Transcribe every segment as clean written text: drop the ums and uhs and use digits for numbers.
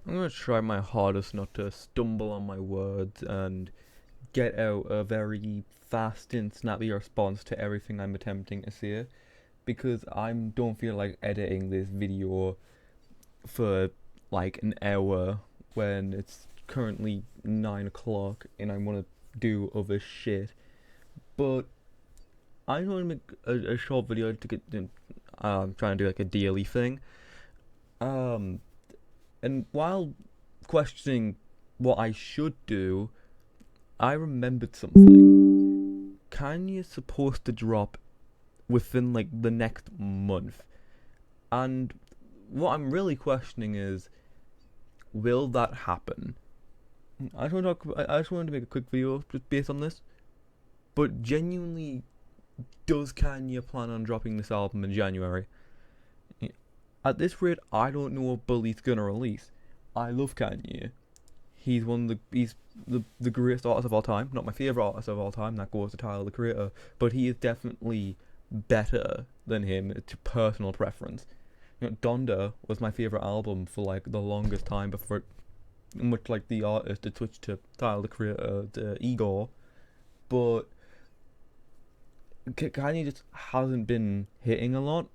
I'm gonna try my hardest not to stumble on my words and get out a very fast and snappy response to everything I'm attempting to say because I don't feel like editing this video for like an hour when it's currently 9 o'clock and I want to do other shit. But I want to make a short video to get. Trying to do like a daily thing. Um, and while questioning what I should do, I remembered something. Kanye's supposed to drop within like the next month, and what I'm really questioning is, will that happen? I just wanted to make a quick video just based on this. But genuinely, does Kanye plan on dropping this album in January? At this rate, I don't know what Bully's gonna release. I love Kanye. He's the greatest artist of all time. Not my favorite artist of all time. That goes to Tyler the Creator, but he is definitely better than him to personal preference. Donda was my favorite album for like the longest time before, much like the artist, to switch to Tyler the Creator, to Igor. But Kanye just hasn't been hitting a lot.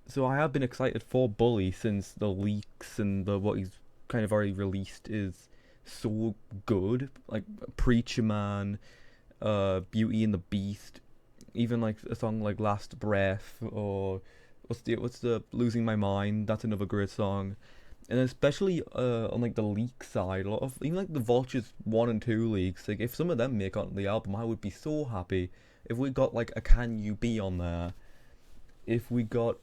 So I have been excited for Bully since the leaks and the what he's kind of already released is so good. Like Preacher Man, Beauty and the Beast, even like a song like Last Breath or what's the Losing My Mind. That's another great song. And especially on like the leak side, a lot of even like the Vultures 1 and 2 leaks. Like if some of them make on the album, I would be so happy. If we got like a Can You Be on there, if we got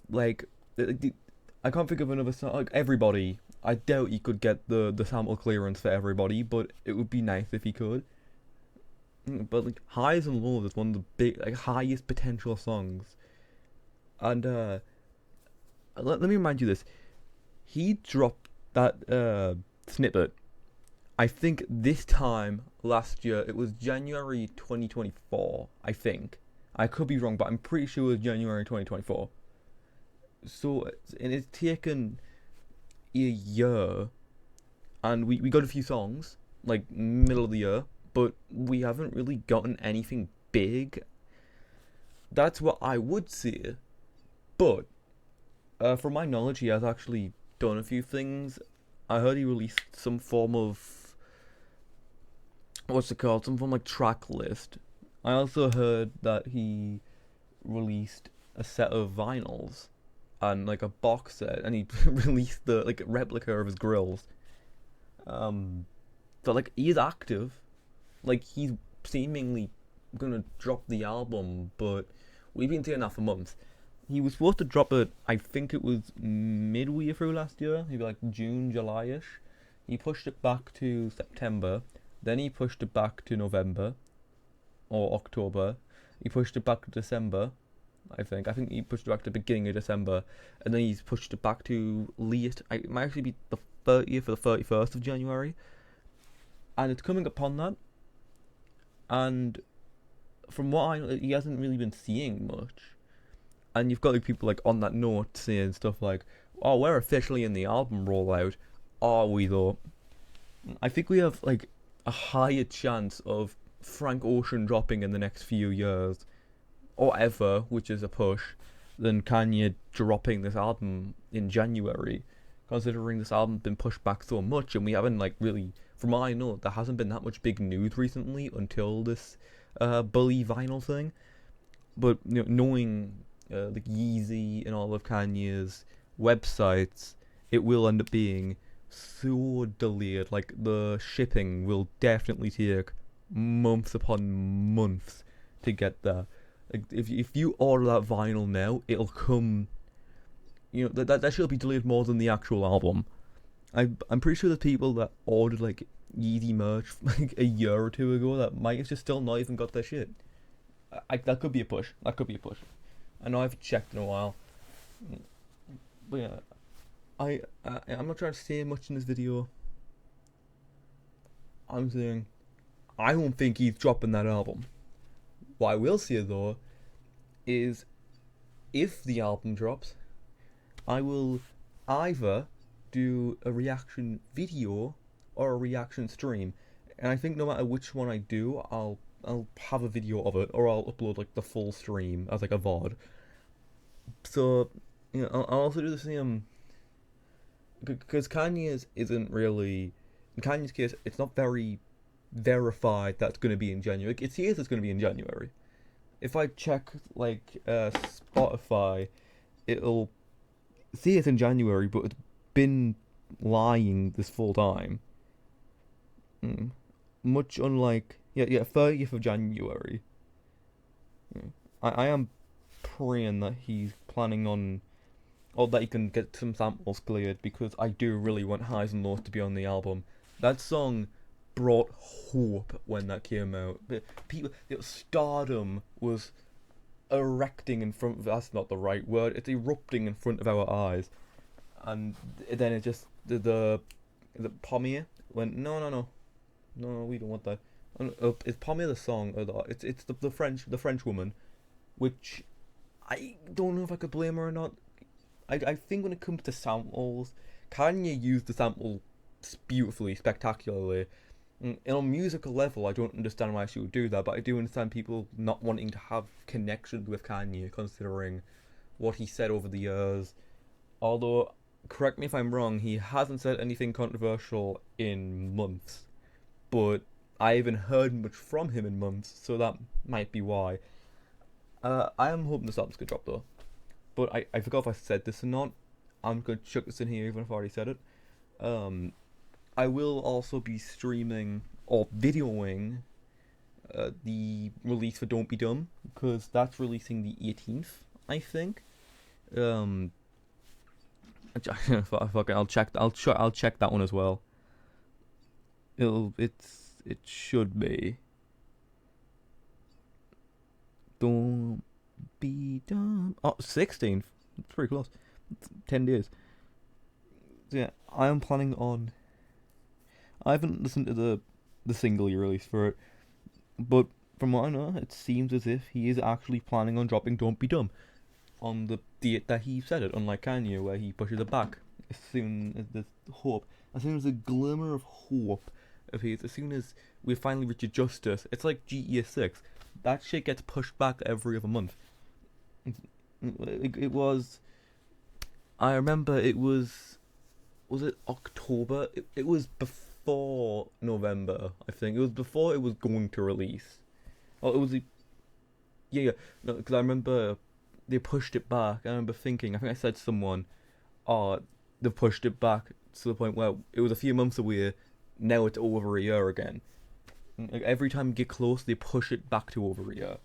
like I can't think of another song like Everybody. I doubt he could get the sample clearance for Everybody, but it would be nice if he could. But like Highs and Lows is one of the big like highest potential songs. And let me remind you this. He dropped that snippet. I think this time last year it was January 2024. I think I could be wrong, but I'm pretty sure it was January 2024. So and it's taken a year, and we got a few songs like middle of the year, but we haven't really gotten anything big. That's what I would say. But from my knowledge, he has actually done a few things. I heard he released some form of what's it called? Some form of, like track list. I also heard that he released a set of vinyls and like a box set, and he released the like replica of his grills. Um, but like he is active, like he's seemingly gonna drop the album, but we've been saying that for months. He was supposed to drop it. I think it was midway through last year, maybe like June, July-ish. He pushed it back to September. Then he pushed it back to November or October. He pushed it back to December. I think he pushed it back to the beginning of December, and then he's pushed it back to late. It might actually be the 30th or the 31st of January, and it's coming upon that. And from what I know, he hasn't really been seeing much. And you've got like people like on that note saying stuff like, "Oh, we're officially in the album rollout." Are we though? I think we have like a higher chance of Frank Ocean dropping in the next few years or ever, which is a push, than Kanye dropping this album in January. Considering this album's been pushed back so much, and we haven't like really, from what I know, there hasn't been that much big news recently until this Bully vinyl thing. But knowing like Yeezy and all of Kanye's websites, it will end up being so delayed. Like the shipping will definitely take months upon months to get there. Like if you order that vinyl now, it'll come. That should be delayed more than the actual album. I'm pretty sure there's people that ordered like Yeezy merch like a year or two ago that might have just still not even got their shit. That could be a push. That could be a push. I know I haven't checked in a while, but yeah, I'm not trying to say much in this video. I'm saying I don't think he's dropping that album. What I will say though is if the album drops, I will either do a reaction video or a reaction stream, and I think no matter which one I do, I'll have a video of it, or I'll upload like the full stream as like a VOD. So, I'll also do the same because Kanye's isn't really. In Kanye's case, it's not very verified that's going to be in January. It says it's going to be in January. If I check like Spotify, it'll say it's in January, but it's been lying this full time. Much unlike 30th of January. I am praying that he's planning on, or that he can get some samples cleared, because I do really want Highs and Lows to be on the album. That song brought hope when that came out. People, stardom was erecting in front of, that's not the right word, it's erupting in front of our eyes. And then it just, the Pommier went, no, we don't want that. It's Pommier the song, or it's the French woman, which I don't know if I could blame her or not. I think when it comes to samples, Kanye used the sample beautifully, spectacularly. On a musical level, I don't understand why she would do that, but I do understand people not wanting to have connections with Kanye, considering what he said over the years. Although, correct me if I'm wrong, he hasn't said anything controversial in months, but I haven't heard much from him in months, so that might be why. I am hoping this album's gonna drop though, but I forgot if I said this or not. I'm gonna chuck this in here even if I already said it. I will also be streaming or videoing the release for Don't Be Dumb, because that's releasing the 18th, I think. I'll check that one as well. It should be. Don't be dumb. Oh, 16th. It's pretty close. 10 days. So yeah, I am planning on. I haven't listened to the single he released for it, but from what I know, it seems as if he is actually planning on dropping Don't Be Dumb on the date that he said it, unlike Kanye, where he pushes it back as soon as there's hope, as soon as a glimmer of hope appears, as soon as we finally reach a justice. It's like GTA 6. That shit gets pushed back every other month. It was. I remember it was. Was it October? It was before November, I think. It was before it was going to release. Oh, it was the. Yeah. No, because I remember they pushed it back. I remember thinking, I think I said to someone, oh, they've pushed it back to the point where it was a few months away, now it's over a year again. Like, every time you get close, they push it back to over a year.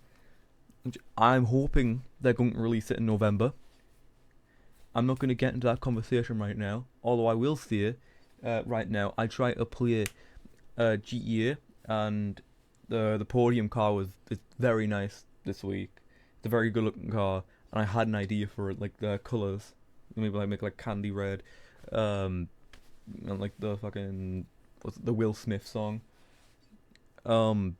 I'm hoping they're going to release it in November. I'm not going to get into that conversation right now, although I will say, right now, I try to play GTA, and the podium car was very nice this week. It's a very good looking car, and I had an idea for it, like the colours. Maybe like make like candy red, and like the fucking, what's it, the Will Smith song. I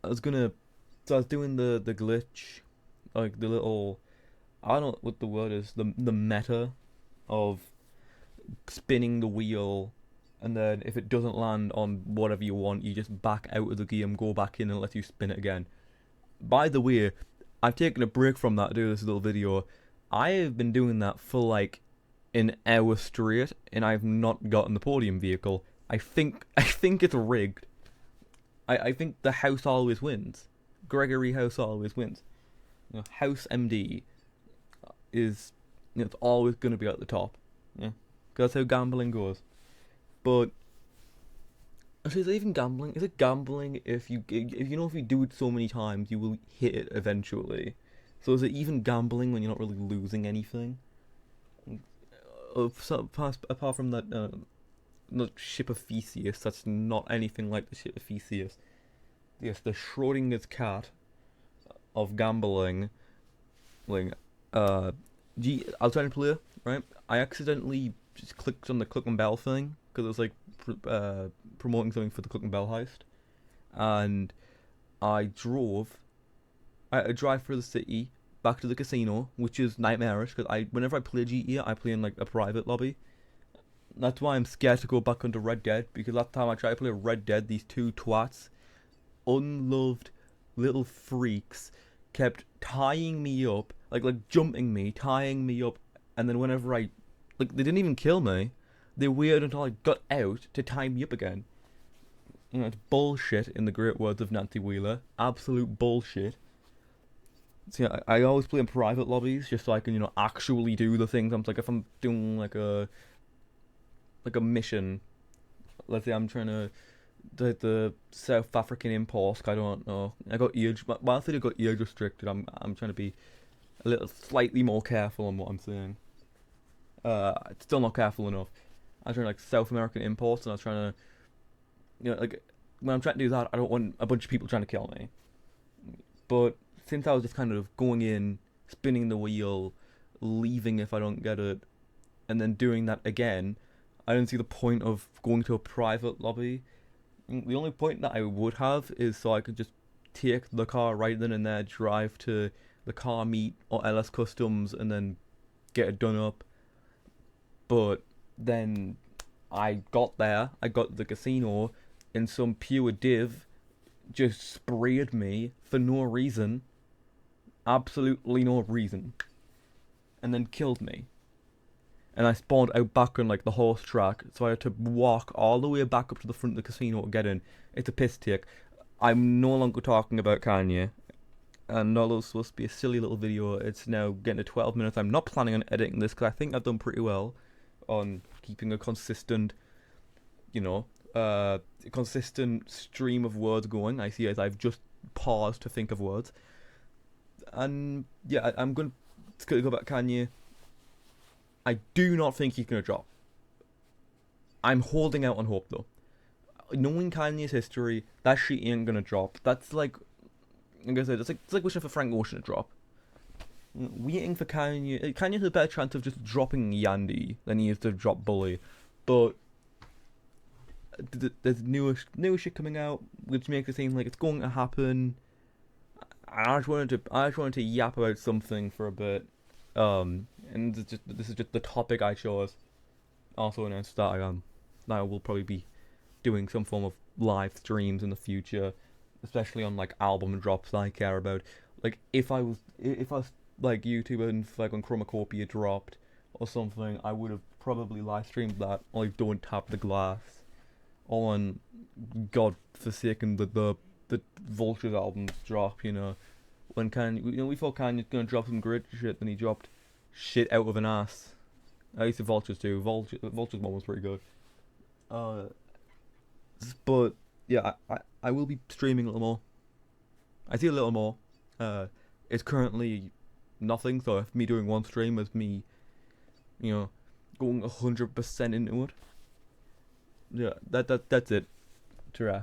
was gonna, so I was doing the glitch, like the little, I don't know what the word is, the meta of spinning the wheel, and then if it doesn't land on whatever you want, you just back out of the game, go back in, and let you spin it again. By the way, I've taken a break from that to do this little video. I have been doing that for like an hour straight, and I've not gotten the podium vehicle. I think it's rigged. I think the house always wins. Gregory House always wins. House MD is, it's always going to be at the top. Yeah, that's how gambling goes. But actually, is it even gambling? Is it gambling if you if you do it so many times, you will hit it eventually? So is it even gambling when you're not really losing anything? Apart from that, the ship of Theseus, that's not anything like the ship of Theseus. Yes, the Schrodinger's cat of gambling. Like, I was trying to play, right? I accidentally just clicked on the Cluck and Bell thing, because it was like promoting something for the Cluck and Bell heist. And I drive through the city, back to the casino, which is nightmarish because whenever I play GTA, I play in like a private lobby. That's why I'm scared to go back onto Red Dead, because last time I tried to play Red Dead, these two twats, unloved little freaks, kept tying me up, like jumping me, tying me up, and then whenever they didn't even kill me. They waited until I got out to tie me up again. You know, it's bullshit in the great words of Nancy Wheeler. Absolute bullshit. So yeah, I always play in private lobbies just so I can, actually do the things. I'm like, if I'm doing like a mission, let's say I'm trying to the South African impulse. I don't know. I got age. Whilst I got age restricted, I'm trying to be a little slightly more careful on what I'm saying. It's still not careful enough. I was trying like South American imports, and I was trying to, like when I'm trying to do that, I don't want a bunch of people trying to kill me. But since I was just kind of going in, spinning the wheel, leaving if I don't get it, and then doing that again, I don't see the point of going to a private lobby. The only point that I would have is so I could just take the car right then and there, drive to the car meet or LS Customs, and then get it done up. But then I got there, I got to the casino, and some pure div just sprayed me for no reason. Absolutely no reason. And then killed me. And I spawned out back on like the horse track, so I had to walk all the way back up to the front of the casino to get in. It's a piss take. I'm no longer talking about Kanye. And although it's supposed to be a silly little video, it's now getting to 12 minutes. I'm not planning on editing this because I think I've done pretty well on keeping a consistent, consistent stream of words going. I see as I've just paused to think of words. And yeah, I'm going to go back to Kanye. I do not think he's going to drop. I'm holding out on hope though. Knowing Kanye's history, that shit ain't going to drop. That's like I said, it's like wishing for Frank Ocean to drop. Waiting for Kanye. Kanye has a better chance of just dropping Yandy than he is to drop Bully. But there's newer shit coming out, which makes it seem like it's going to happen. I just wanted to yap about something for a bit. And this is just the topic I chose. Also announced that I will probably be doing some form of live streams in the future, especially on like album drops that I care about. Like if I was like YouTube and like when Chromacopia dropped or something, I would have probably live streamed that. I don't tap the glass on God forsaken the Vultures albums drop. When Kanye, we thought Kanye's gonna drop some great shit, then he dropped shit out of an ass. I used to Vultures too. Vultures one was pretty good. But yeah, I will be streaming a little more. I see a little more. It's currently nothing, so if me doing one stream is me, going 100% into it. Yeah, that's it. Ta-ra.